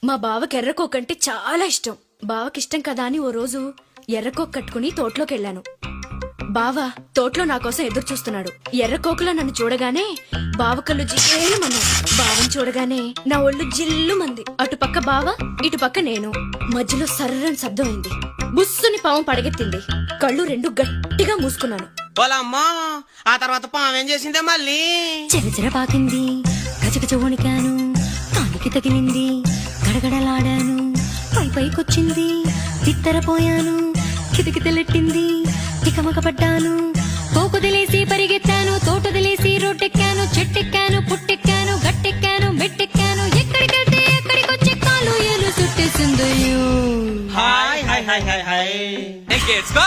మా బావకి ఎర్రకోక్ అంటే చాలా ఇష్టం. బావకి ఇష్టం కదా అని ఓ రోజు ఎర్రకోక్ కట్టుకుని తోటలోకి వెళ్ళాను. బావ తోటలో నా కోసం ఎదురు చూస్తున్నాడు. ఎర్రకోకులో నన్ను చూడగానే బావ కళ్ళు జిల్లుమన్నాయి. బావని చూడగానే నా ఒళ్ళు జిల్లుమంది. అటుపక్క బావ, ఇటుపక్క నేను. మధ్యలో సర్రని శబ్దం అయింది. బుస్సుని పాము పడగెత్తింది. కళ్ళు రెండు గట్టిగా మూసుకున్నాను. పోలమ్మా, ఆ తర్వాత పాము ఏం చేసిందే మళ్ళీ? చెరచెర పాకింది, గజగజ వణికాను, కాలికి తగిలింది, గడగడలాడాను, పైకొచ్చింది, తిత్తరపోయాను, కితకితలెట్టింది, తికమకపడ్డాను, తోకుదిలేసి పరిగెత్తాను, తోటదిలేసి రోడ్డెక్కాను, చెట్టెక్కాను, పుట్టెక్కాను, గట్టెక్కాను, మెట్టెక్కాను, ఎక్కడికెళ్తే ఎక్కడికొచ్చి కాలు ఏలు చుట్టేసిందయ్యో. Hi hi hi hi hi. ఎక్కేసుకో